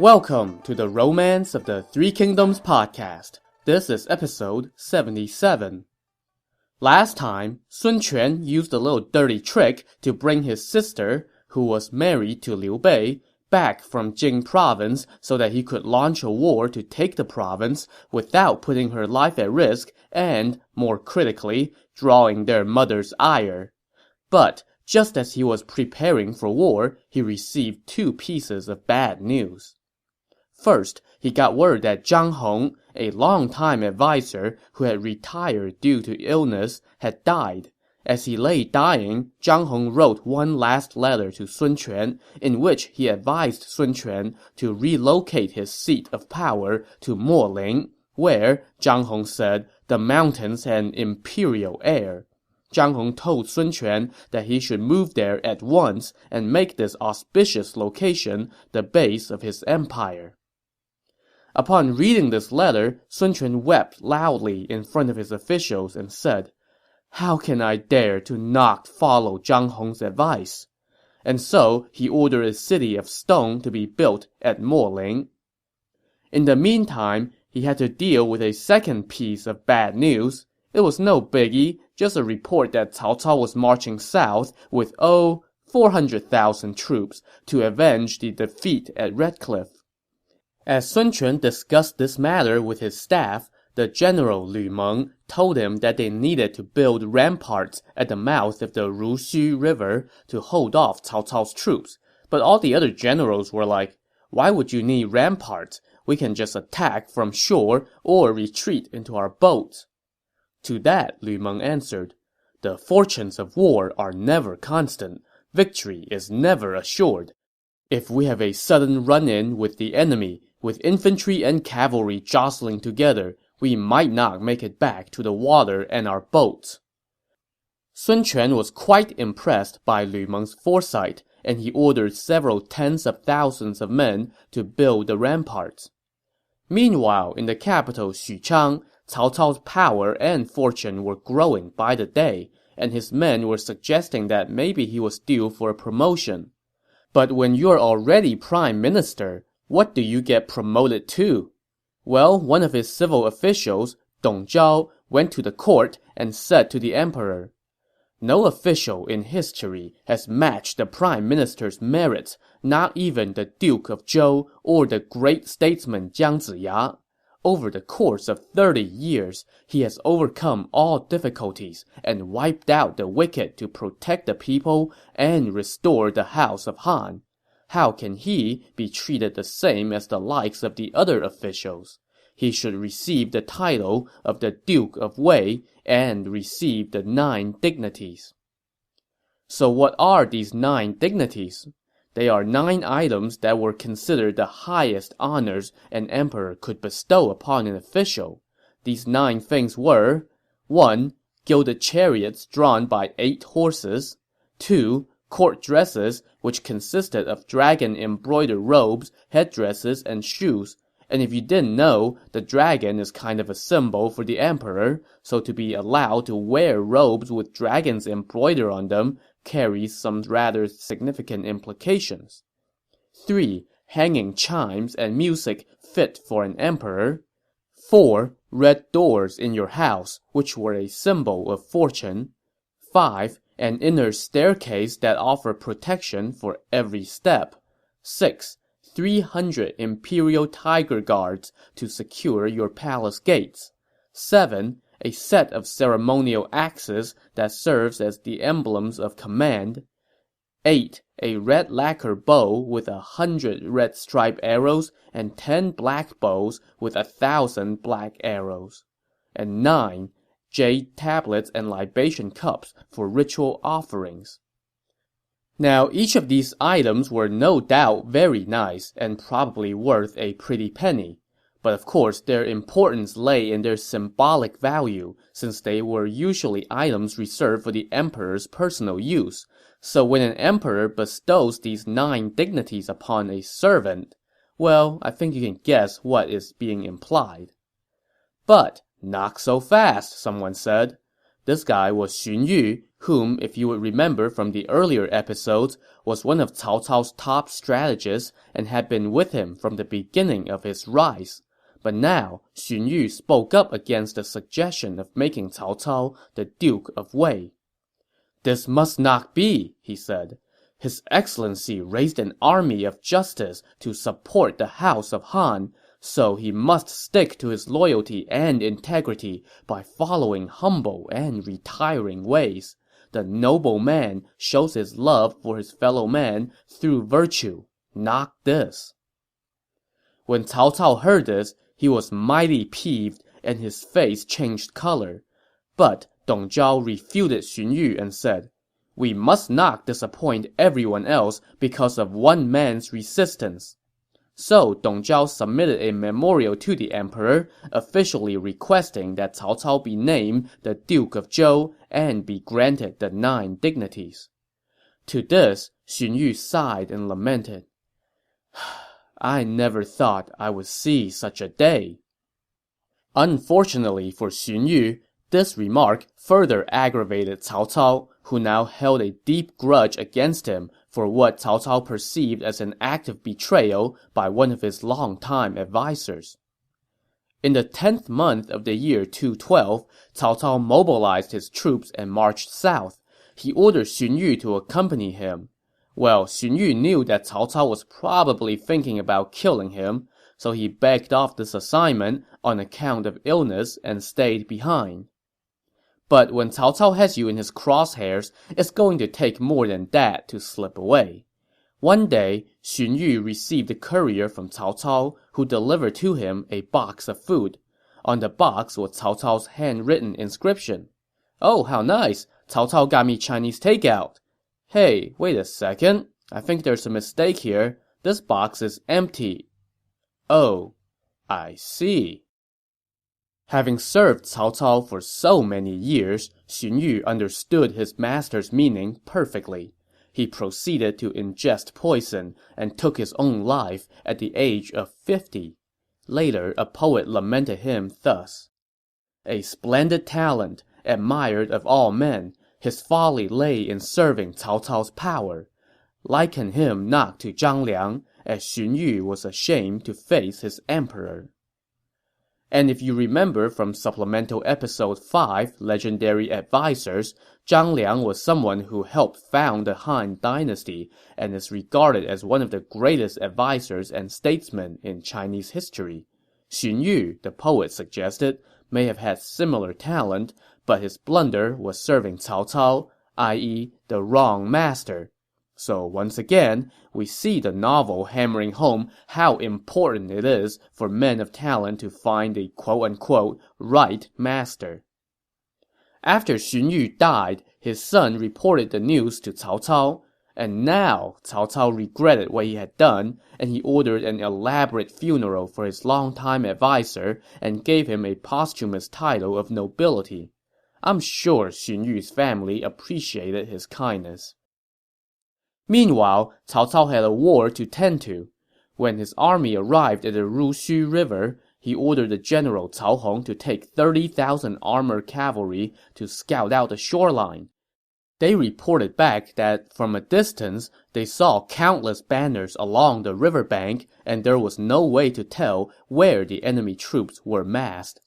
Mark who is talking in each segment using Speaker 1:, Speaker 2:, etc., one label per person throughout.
Speaker 1: Welcome to the Romance of the Three Kingdoms podcast. This is episode 77. Last time, Sun Quan used a little dirty trick to bring his sister, who was married to Liu Bei, back from Jing province so that he could launch a war to take the province without putting her life at risk and, more critically, drawing their mother's ire. But just as he was preparing for war, he received two pieces of bad news. First, he got word that Zhang Hong, a longtime advisor who had retired due to illness, had died. As he lay dying, Zhang Hong wrote one last letter to Sun Quan, in which he advised Sun Quan to relocate his seat of power to Moling, where, Zhang Hong said, the mountains had an imperial air. Zhang Hong told Sun Quan that he should move there at once and make this auspicious location the base of his empire. Upon reading this letter, Sun Quan wept loudly in front of his officials and said, "How can I dare to not follow Zhang Hong's advice?" And so he ordered a city of stone to be built at Moling. In the meantime, he had to deal with a second piece of bad news. It was no biggie, just a report that Cao Cao was marching south with, 400,000 troops to avenge the defeat at Red Cliff. As Sun Quan discussed this matter with his staff, the general Lu Meng told him that they needed to build ramparts at the mouth of the Ruxu River to hold off Cao Cao's troops. But all the other generals were like, "Why would you need ramparts? We can just attack from shore or retreat into our boats." To that, Lu Meng answered, "The fortunes of war are never constant. Victory is never assured. If we have a sudden run-in with the enemy, with infantry and cavalry jostling together, we might not make it back to the water and our boats." Sun Quan was quite impressed by Lu Meng's foresight, and he ordered several tens of thousands of men to build the ramparts. Meanwhile, in the capital Xuchang, Cao Cao's power and fortune were growing by the day, and his men were suggesting that maybe he was due for a promotion. But when you're already prime minister, what do you get promoted to? Well, one of his civil officials, Dong Zhao, went to the court and said to the emperor, "No official in history has matched the prime minister's merits, not even the Duke of Zhou or the great statesman Jiang Ziya. Over the course of 30 years, he has overcome all difficulties and wiped out the wicked to protect the people and restore the house of Han. How can he be treated the same as the likes of the other officials? He should receive the title of the Duke of Wei and receive the 9 dignities." So what are these 9 dignities? They are 9 items that were considered the highest honors an emperor could bestow upon an official. These 9 things were: 1. Gilded chariots drawn by 8 horses. 2. Court dresses, which consisted of dragon-embroidered robes, headdresses, and shoes. And if you didn't know, the dragon is kind of a symbol for the emperor, so to be allowed to wear robes with dragons embroidered on them carries some rather significant implications. 3. Hanging chimes and music fit for an emperor. 4. Red doors in your house, which were a symbol of fortune. 5. An inner staircase that offered protection for every step. 6. 300 imperial tiger guards to secure your palace gates. 7. A set of ceremonial axes that serves as the emblems of command. 8. A red lacquer bow with 100 red striped arrows and 10 black bows with 1,000 black arrows. And 9. Jade tablets and libation cups for ritual offerings. Now, each of these items were no doubt very nice and probably worth a pretty penny. But of course, their importance lay in their symbolic value, since they were usually items reserved for the emperor's personal use. So when an emperor bestows these 9 dignities upon a servant, well, I think you can guess what is being implied. But not so fast, someone said. This guy was Xun Yu, whom, if you would remember from the earlier episodes, was one of Cao Cao's top strategists and had been with him from the beginning of his rise. But now, Xun Yu spoke up against the suggestion of making Cao Cao the Duke of Wei. "This must not be," he said. "His Excellency raised an army of justice to support the House of Han, so he must stick to his loyalty and integrity by following humble and retiring ways. The noble man shows his love for his fellow man through virtue, not this." When Cao Cao heard this, he was mighty peeved, and his face changed color. But Dong Zhao refuted Xun Yu and said, "We must not disappoint everyone else because of one man's resistance." So Dong Zhao submitted a memorial to the emperor, officially requesting that Cao Cao be named the Duke of Zhou and be granted the 9 dignities. To this, Xun Yu sighed and lamented, "I never thought I would see such a day." Unfortunately for Xun Yu, this remark further aggravated Cao Cao, who now held a deep grudge against him for what Cao Cao perceived as an act of betrayal by one of his longtime advisors. In the 10th month of the year 212, Cao Cao mobilized his troops and marched south. He ordered Xun Yu to accompany him. Well, Xun Yu knew that Cao Cao was probably thinking about killing him, so he begged off this assignment on account of illness and stayed behind. But when Cao Cao has you in his crosshairs, it's going to take more than that to slip away. One day, Xun Yu received a courier from Cao Cao, who delivered to him a box of food. On the box was Cao Cao's handwritten inscription. "Oh, how nice! Cao Cao got me Chinese takeout." "Hey, wait a second. I think there's a mistake here. This box is empty." "Oh, I see." Having served Cao Cao for so many years, Xun Yu understood his master's meaning perfectly. He proceeded to ingest poison and took his own life at the age of 50. Later, a poet lamented him thus: "A splendid talent, admired of all men, his folly lay in serving Cao Cao's power. Liken him not to Zhang Liang, as Xun Yu was ashamed to face his emperor." And if you remember from Supplemental Episode 5, Legendary Advisors, Zhang Liang was someone who helped found the Han dynasty and is regarded as one of the greatest advisors and statesmen in Chinese history. Xun Yu, the poet suggested, may have had similar talent, but his blunder was serving Cao Cao, i.e., the wrong master. So once again, we see the novel hammering home how important it is for men of talent to find the quote-unquote right master. After Xun Yu died, his son reported the news to Cao Cao, and now Cao Cao regretted what he had done, and he ordered an elaborate funeral for his longtime advisor and gave him a posthumous title of nobility. I'm sure Xun Yu's family appreciated his kindness. Meanwhile, Cao Cao had a war to tend to. When his army arrived at the Ruxu River, he ordered the general Cao Hong to take 30,000 armored cavalry to scout out the shoreline. They reported back that from a distance, they saw countless banners along the riverbank, and there was no way to tell where the enemy troops were massed.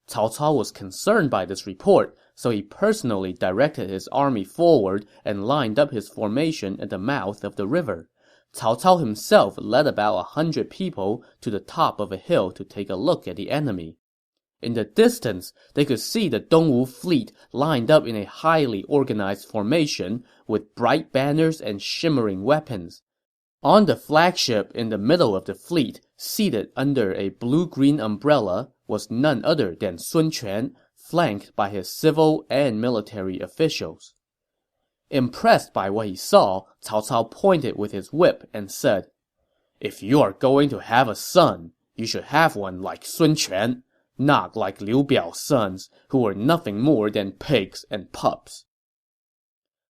Speaker 1: Cao Cao was concerned by this report, so he personally directed his army forward and lined up his formation at the mouth of the river. Cao Cao himself led about 100 people to the top of a hill to take a look at the enemy. In the distance, they could see the Dongwu fleet lined up in a highly organized formation with bright banners and shimmering weapons. On the flagship in the middle of the fleet, seated under a blue-green umbrella, was none other than Sun Quan, flanked by his civil and military officials. Impressed by what he saw, Cao Cao pointed with his whip and said, "If you are going to have a son, you should have one like Sun Quan, not like Liu Biao's sons, who were nothing more than pigs and pups."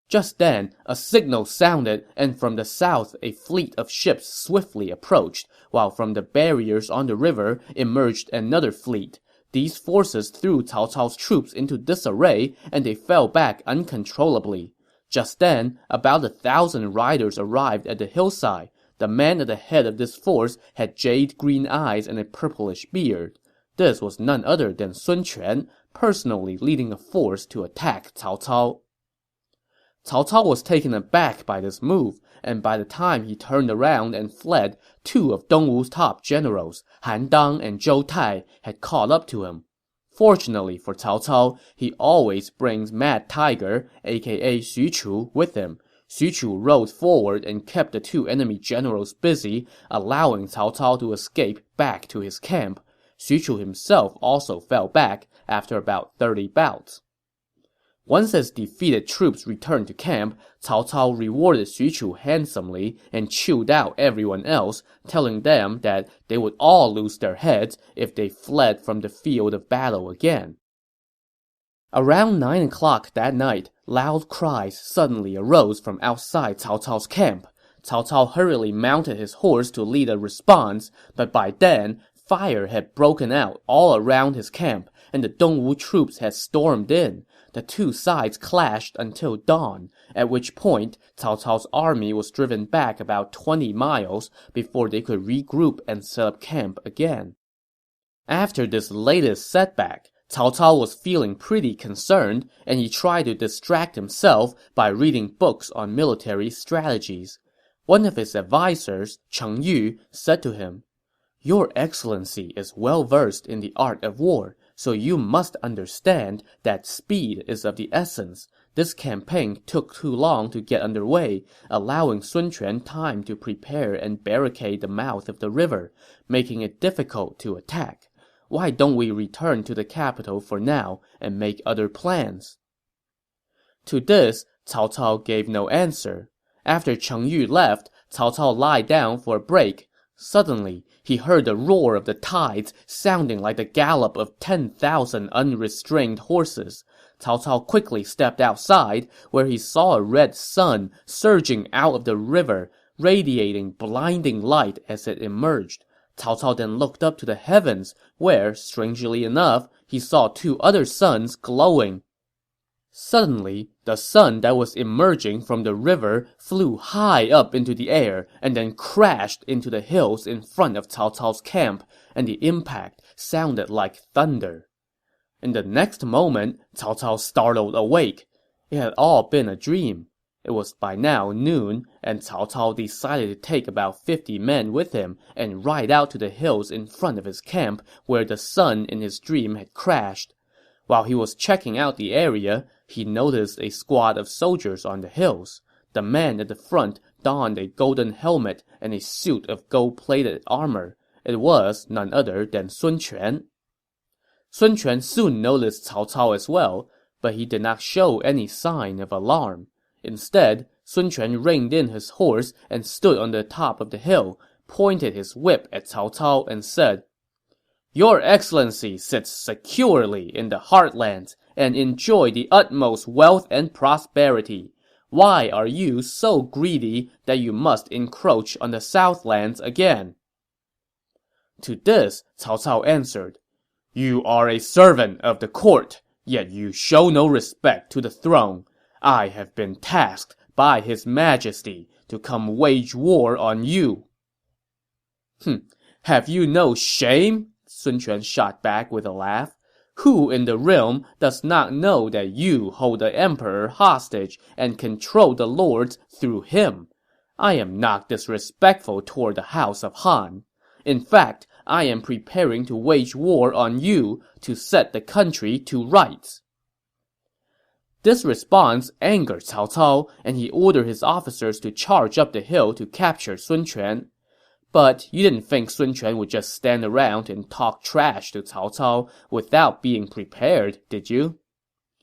Speaker 1: Just then, a signal sounded, and from the south a fleet of ships swiftly approached, while from the barriers on the river emerged another fleet. These forces threw Cao Cao's troops into disarray, and they fell back uncontrollably. Just then, about 1,000 riders arrived at the hillside. The man at the head of this force had jade-green eyes and a purplish beard. This was none other than Sun Quan, personally leading a force to attack Cao Cao. Cao Cao was taken aback by this move, and by the time he turned around and fled, two of Dongwu's top generals, Han Dang and Zhou Tai, had caught up to him. Fortunately for Cao Cao, he always brings Mad Tiger, aka Xu Chu, with him. Xu Chu rode forward and kept the two enemy generals busy, allowing Cao Cao to escape back to his camp. Xu Chu himself also fell back after about 30 bouts. Once his defeated troops returned to camp, Cao Cao rewarded Xu Chu handsomely and chewed out everyone else, telling them that they would all lose their heads if they fled from the field of battle again. Around 9 o'clock that night, loud cries suddenly arose from outside Cao Cao's camp. Cao Cao hurriedly mounted his horse to lead a response, but by then, fire had broken out all around his camp, and the Dongwu troops had stormed in. The two sides clashed until dawn, at which point Cao Cao's army was driven back about 20 miles before they could regroup and set up camp again. After this latest setback, Cao Cao was feeling pretty concerned, and he tried to distract himself by reading books on military strategies. One of his advisors, Cheng Yu, said to him, "Your Excellency is well versed in the art of war, so you must understand that speed is of the essence. This campaign took too long to get underway, allowing Sun Quan time to prepare and barricade the mouth of the river, making it difficult to attack. Why don't we return to the capital for now and make other plans?" To this, Cao Cao gave no answer. After Cheng Yu left, Cao Cao lied down for a break. Suddenly, he heard the roar of the tides sounding like the gallop of 10,000 unrestrained horses. Cao Cao quickly stepped outside, where he saw a red sun surging out of the river, radiating blinding light as it emerged. Cao Cao then looked up to the heavens, where, strangely enough, he saw two other suns glowing. Suddenly, the sun that was emerging from the river flew high up into the air and then crashed into the hills in front of Cao Cao's camp, and the impact sounded like thunder. In the next moment, Cao Cao startled awake. It had all been a dream. It was by now noon, and Cao Cao decided to take about 50 men with him and ride out to the hills in front of his camp where the sun in his dream had crashed. While he was checking out the area, he noticed a squad of soldiers on the hills. The man at the front donned a golden helmet and a suit of gold-plated armor. It was none other than Sun Quan. Sun Quan soon noticed Cao Cao as well, but he did not show any sign of alarm. Instead, Sun Quan reined in his horse and stood on the top of the hill, pointed his whip at Cao Cao, and said, "Your Excellency sits securely in the heartlands and enjoy the utmost wealth and prosperity. Why are you so greedy that you must encroach on the southlands again?" To this, Cao Cao answered, "You are a servant of the court, yet you show no respect to the throne. I have been tasked by His Majesty to come wage war on you." "Have you no shame?" Sun Quan shot back with a laugh. "Who in the realm does not know that you hold the emperor hostage and control the lords through him? I am not disrespectful toward the house of Han. In fact, I am preparing to wage war on you to set the country to rights." This response angered Cao Cao, and he ordered his officers to charge up the hill to capture Sun Quan. But you didn't think Sun Quan would just stand around and talk trash to Cao Cao without being prepared, did you?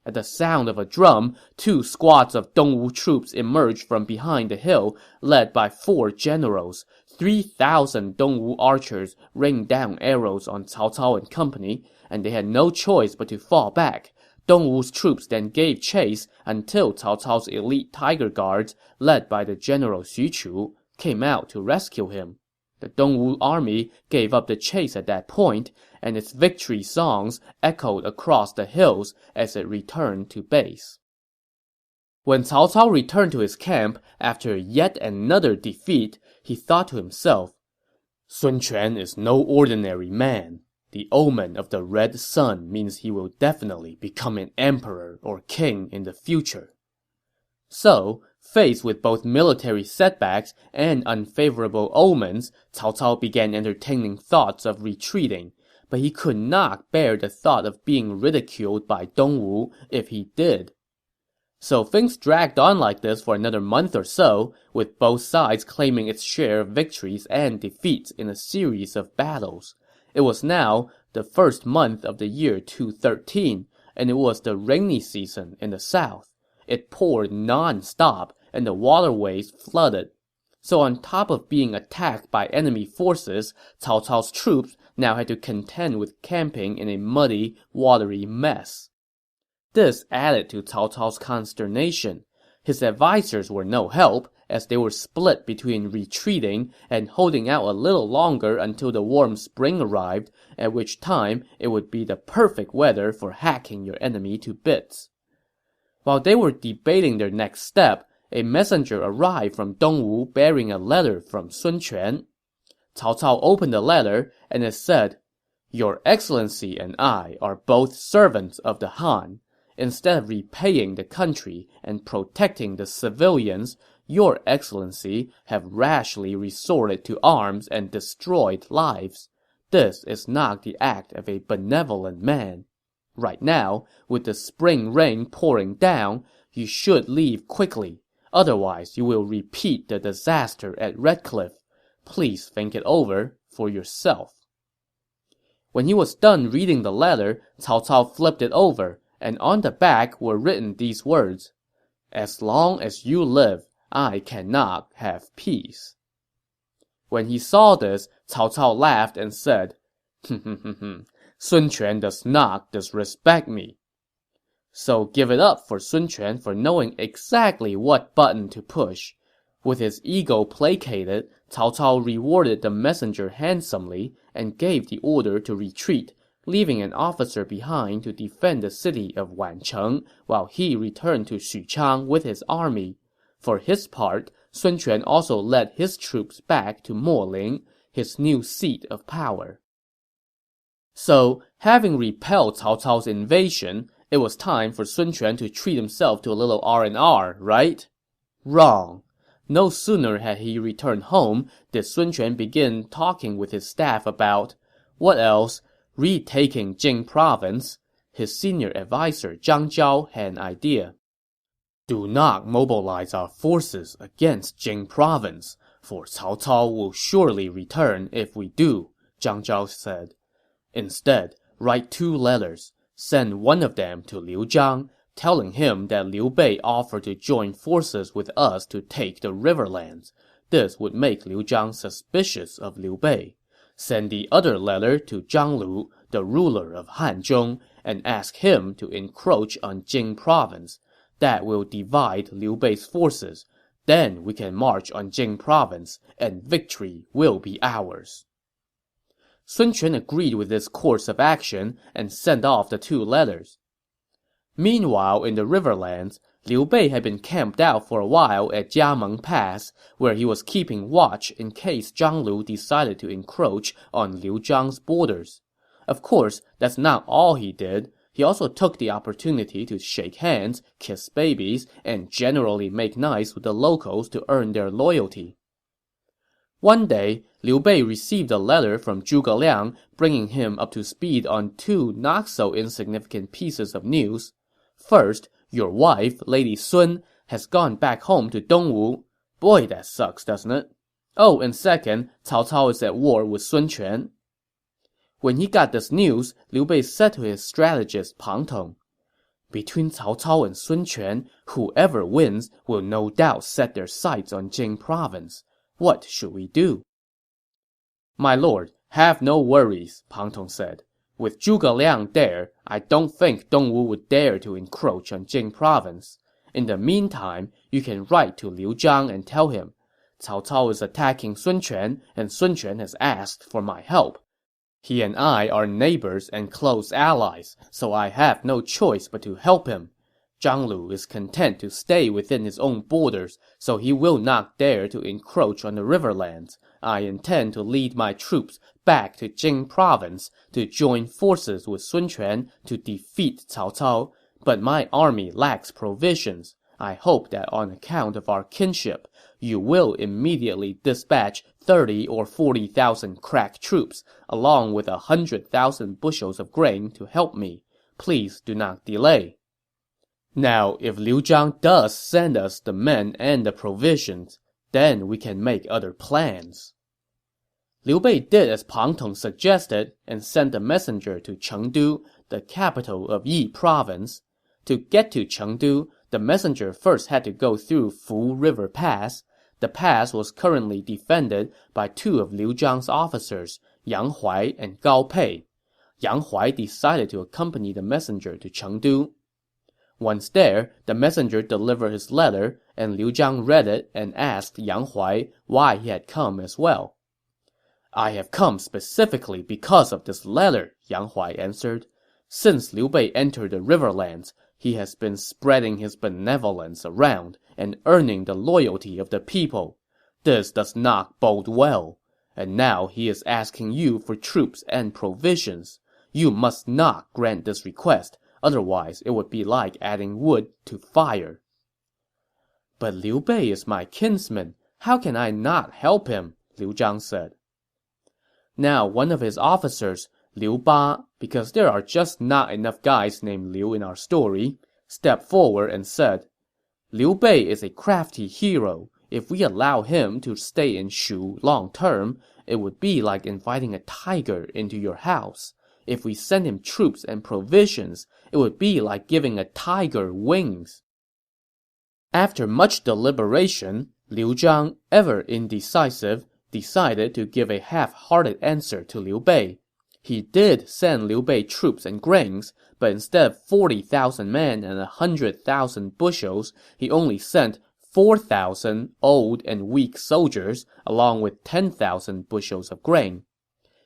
Speaker 1: At the sound of a drum, two squads of Dongwu troops emerged from behind the hill, led by 4 generals. 3,000 Dongwu archers rained down arrows on Cao Cao and company, and they had no choice but to fall back. Dongwu's troops then gave chase until Cao Cao's elite tiger guards, led by the general Xu Chu, came out to rescue him. The Dongwu army gave up the chase at that point, and its victory songs echoed across the hills as it returned to base. When Cao Cao returned to his camp after yet another defeat, he thought to himself, Sun Quan is no ordinary man. The omen of the red sun means he will definitely become an emperor or king in the future. So, faced with both military setbacks and unfavorable omens, Cao Cao began entertaining thoughts of retreating, but he could not bear the thought of being ridiculed by Dongwu if he did. So things dragged on like this for another month or so, with both sides claiming its share of victories and defeats in a series of battles. It was now the first month of the year 213, and it was the rainy season in the south. It poured non-stop, and the waterways flooded. So on top of being attacked by enemy forces, Cao Cao's troops now had to contend with camping in a muddy, watery mess. This added to Cao Cao's consternation. His advisors were no help, as they were split between retreating and holding out a little longer until the warm spring arrived, at which time it would be the perfect weather for hacking your enemy to bits. While they were debating their next step, a messenger arrived from Dongwu bearing a letter from Sun Quan. Cao Cao opened the letter, and it said, Your Excellency and I are both servants of the Han. Instead of repaying the country and protecting the civilians, Your Excellency have rashly resorted to arms and destroyed lives. This is not the act of a benevolent man. Right now, with the spring rain pouring down, you should leave quickly. Otherwise, you will repeat the disaster at Red Cliff. Please think it over for yourself. When he was done reading the letter, Cao Cao flipped it over, and on the back were written these words, As long as you live, I cannot have peace. When he saw this, Cao Cao laughed and said, Sun Quan does not disrespect me. So give it up for Sun Quan for knowing exactly what button to push. With his ego placated, Cao Cao rewarded the messenger handsomely and gave the order to retreat, leaving an officer behind to defend the city of Wancheng while he returned to Xuchang with his army. For his part, Sun Quan also led his troops back to Moling, his new seat of power. So, having repelled Cao Cao's invasion, it was time for Sun Quan to treat himself to a little R&R, right? Wrong. No sooner had he returned home did Sun Quan begin talking with his staff about, what else, retaking Jing province. His senior advisor Zhang Zhao had an idea. Do not mobilize our forces against Jing province, for Cao Cao will surely return if we do, Zhang Zhao said. Instead, write 2 letters. Send one of them to Liu Zhang, telling him that Liu Bei offered to join forces with us to take the riverlands. This would make Liu Zhang suspicious of Liu Bei. Send the other letter to Zhang Lu, the ruler of Hanzhong, and ask him to encroach on Jing province. That will divide Liu Bei's forces. Then we can march on Jing province, and victory will be ours. Sun Quan agreed with this course of action and sent off the 2 letters. Meanwhile, in the riverlands, Liu Bei had been camped out for a while at Jiameng Pass, where he was keeping watch in case Zhang Lu decided to encroach on Liu Zhang's borders. Of course, that's not all he did. He also took the opportunity to shake hands, kiss babies, and generally make nice with the locals to earn their loyalty. One day, Liu Bei received a letter from Zhuge Liang bringing him up to speed on 2 not-so-insignificant pieces of news. First, your wife, Lady Sun, has gone back home to Dongwu. Boy, that sucks, doesn't it? Oh, and second, Cao Cao is at war with Sun Quan. When he got this news, Liu Bei said to his strategist Pang Tong, Between Cao Cao and Sun Quan, whoever wins will no doubt set their sights on Jing province. What should we do? My lord, have no worries, Pang Tong said. With Zhuge Liang there, I don't think Dongwu would dare to encroach on Jing province. In the meantime, you can write to Liu Zhang and tell him, Cao Cao is attacking Sun Quan, and Sun Quan has asked for my help. He and I are neighbors and close allies, so I have no choice but to help him. Zhang Lu is content to stay within his own borders, so he will not dare to encroach on the riverlands. I intend to lead my troops back to Jing province to join forces with Sun Quan to defeat Cao Cao, but my army lacks provisions. I hope that on account of our kinship, you will immediately dispatch 30 or 40,000 crack troops, along with 100,000 bushels of grain to help me. Please do not delay. Now, if Liu Zhang does send us the men and the provisions, then we can make other plans. Liu Bei did as Pang Tong suggested and sent a messenger to Chengdu, the capital of Yi province. To get to Chengdu, the messenger first had to go through Fu River Pass. The pass was currently defended by two of Liu Zhang's officers, Yang Huai and Gao Pei. Yang Huai decided to accompany the messenger to Chengdu. Once there, the messenger delivered his letter, and Liu Zhang read it and asked Yang Huai why he had come as well. "I have come specifically because of this letter," Yang Huai answered. "Since Liu Bei entered the riverlands, he has been spreading his benevolence around and earning the loyalty of the people. This does not bode well. And now he is asking you for troops and provisions. You must not grant this request, otherwise it would be like adding wood to fire." "But Liu Bei is my kinsman. How can I not help him?" Liu Zhang said. Now one of his officers, Liu Ba, because there are just not enough guys named Liu in our story, stepped forward and said, "Liu Bei is a crafty hero. If we allow him to stay in Shu long term, it would be like inviting a tiger into your house. If we send him troops and provisions, it would be like giving a tiger wings." After much deliberation, Liu Zhang, ever indecisive, decided to give a half-hearted answer to Liu Bei. He did send Liu Bei troops and grains, but instead of 40,000 men and 100,000 bushels, he only sent 4,000 old and weak soldiers, along with 10,000 bushels of grain.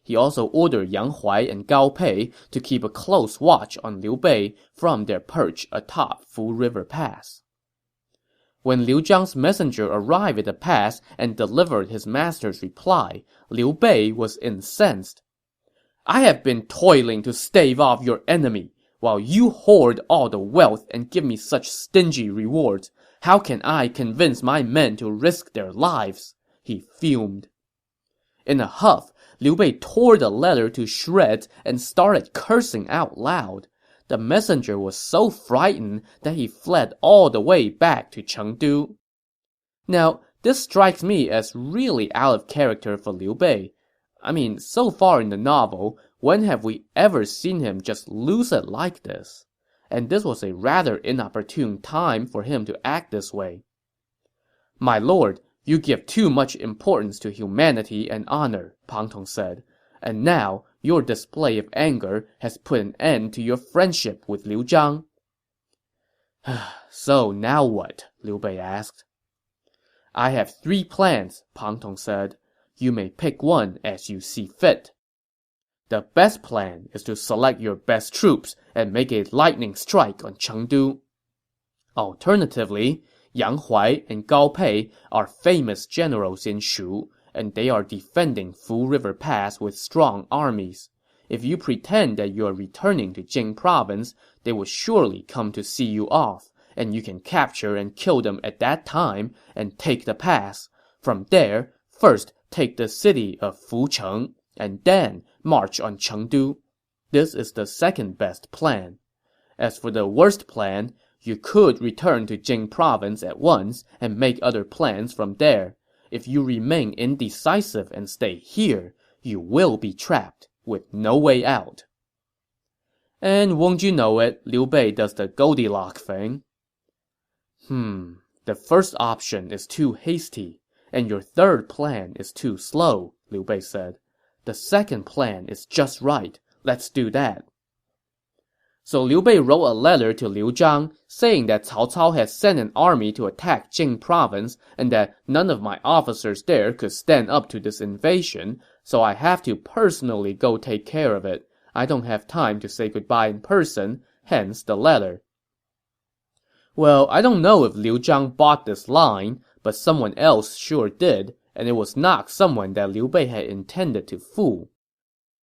Speaker 1: He also ordered Yang Huai and Gao Pei to keep a close watch on Liu Bei from their perch atop Fu River Pass. When Liu Zhang's messenger arrived at the pass and delivered his master's reply, Liu Bei was incensed. "I have been toiling to stave off your enemy, while you hoard all the wealth and give me such stingy rewards. How can I convince my men to risk their lives?" he fumed. In a huff, Liu Bei tore the letter to shreds and started cursing out loud. The messenger was so frightened that he fled all the way back to Chengdu. Now, this strikes me as really out of character for Liu Bei. I mean, so far in the novel, when have we ever seen him just lose it like this? And this was a rather inopportune time for him to act this way. "My lord, you give too much importance to humanity and honor," Pang Tong said. "And now, your display of anger has put an end to your friendship with Liu Zhang." "So now what?" Liu Bei asked. "I have 3 plans," Pang Tong said. "You may pick one as you see fit. The best plan is to select your best troops and make a lightning strike on Chengdu. Alternatively, Yang Huai and Gao Pei are famous generals in Shu, and they are defending Fu River Pass with strong armies. If you pretend that you are returning to Jing province, they will surely come to see you off, and you can capture and kill them at that time and take the pass. From there, first take the city of Fucheng, and then march on Chengdu. This is the second best plan. As for the worst plan, you could return to Jing province at once and make other plans from there. If you remain indecisive and stay here, you will be trapped, with no way out." And won't you know it, Liu Bei does the Goldilocks thing. The first option is too hasty, and your third plan is too slow," Liu Bei said. "The second plan is just right. Let's do that." So Liu Bei wrote a letter to Liu Zhang saying that Cao Cao had sent an army to attack Jing province and that none of my officers there could stand up to this invasion, so I have to personally go take care of it. I don't have time to say goodbye in person, hence the letter. Well, I don't know if Liu Zhang bought this line, but someone else sure did, and it was not someone that Liu Bei had intended to fool.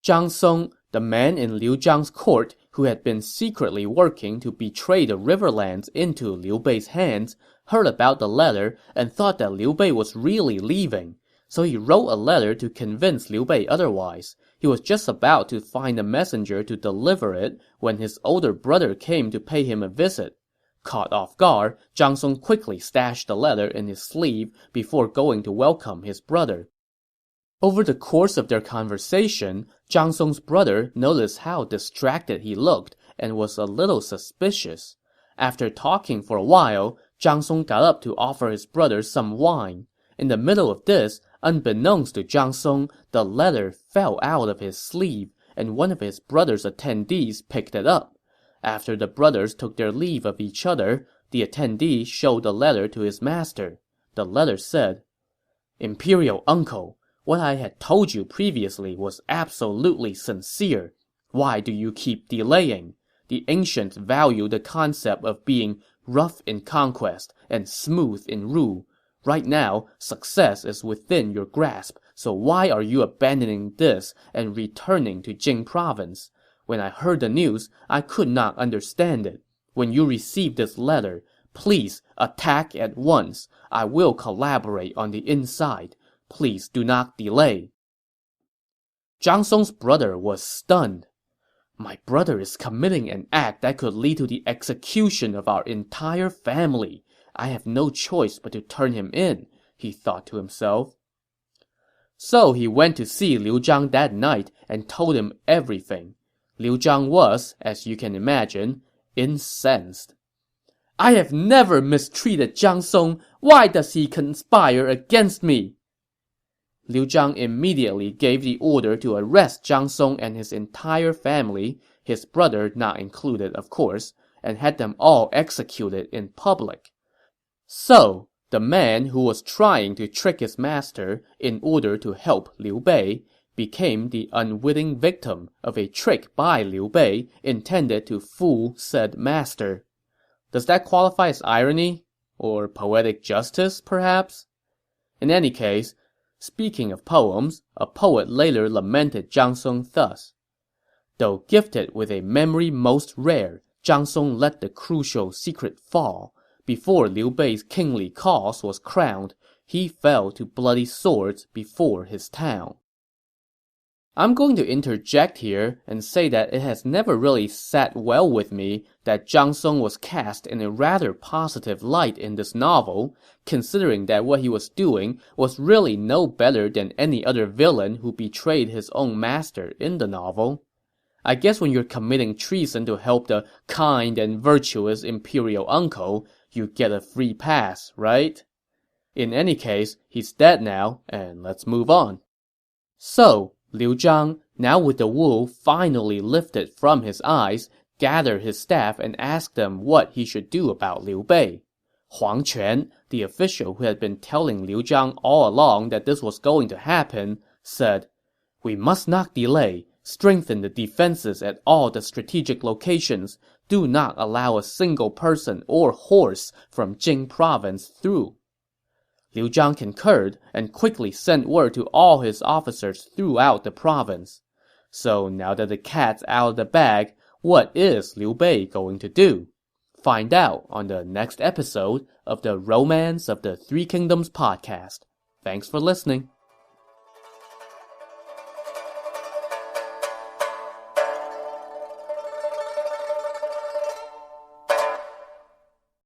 Speaker 1: Zhang Song, the man in Liu Zhang's court who had been secretly working to betray the riverlands into Liu Bei's hands, heard about the letter and thought that Liu Bei was really leaving. So he wrote a letter to convince Liu Bei otherwise. He was just about to find a messenger to deliver it when his older brother came to pay him a visit. Caught off guard, Zhang Song quickly stashed the letter in his sleeve before going to welcome his brother. Over the course of their conversation, Zhang Song's brother noticed how distracted he looked and was a little suspicious. After talking for a while, Zhang Song got up to offer his brother some wine. In the middle of this, unbeknownst to Zhang Song, the letter fell out of his sleeve, and one of his brother's attendees picked it up. After the brothers took their leave of each other, the attendee showed the letter to his master. The letter said, "Imperial uncle, what I had told you previously was absolutely sincere. Why do you keep delaying? The ancients value the concept of being rough in conquest and smooth in rule. Right now, success is within your grasp, so why are you abandoning this and returning to Jing province? When I heard the news, I could not understand it. When you receive this letter, please attack at once. I will collaborate on the inside. Please do not delay." Zhang Song's brother was stunned. "My brother is committing an act that could lead to the execution of our entire family. I have no choice but to turn him in," he thought to himself. So he went to see Liu Zhang that night and told him everything. Liu Zhang was, as you can imagine, incensed. "I have never mistreated Zhang Song. Why does he conspire against me?" Liu Zhang immediately gave the order to arrest Zhang Song and his entire family, his brother not included, of course, and had them all executed in public. So, the man who was trying to trick his master in order to help Liu Bei became the unwitting victim of a trick by Liu Bei intended to fool said master. Does that qualify as irony? Or poetic justice, perhaps? In any case, speaking of poems, a poet later lamented Zhang Song thus: "Though gifted with a memory most rare, Zhang Song let the crucial secret fall. Before Liu Bei's kingly cause was crowned, he fell to bloody swords before his town." I'm going to interject here and say that it has never really sat well with me that Zhang Song was cast in a rather positive light in this novel, considering that what he was doing was really no better than any other villain who betrayed his own master in the novel. I guess when you're committing treason to help the kind and virtuous imperial uncle, you get a free pass, right? In any case, he's dead now, and let's move on. So, Liu Zhang, now with the wool finally lifted from his eyes, gathered his staff and asked them what he should do about Liu Bei. Huang Quan, the official who had been telling Liu Zhang all along that this was going to happen, said, "We must not delay. Strengthen the defenses at all the strategic locations. Do not allow a single person or horse from Jing province through." Liu Zhang concurred and quickly sent word to all his officers throughout the province. So now that the cat's out of the bag, what is Liu Bei going to do? Find out on the next episode of the Romance of the Three Kingdoms podcast. Thanks for listening.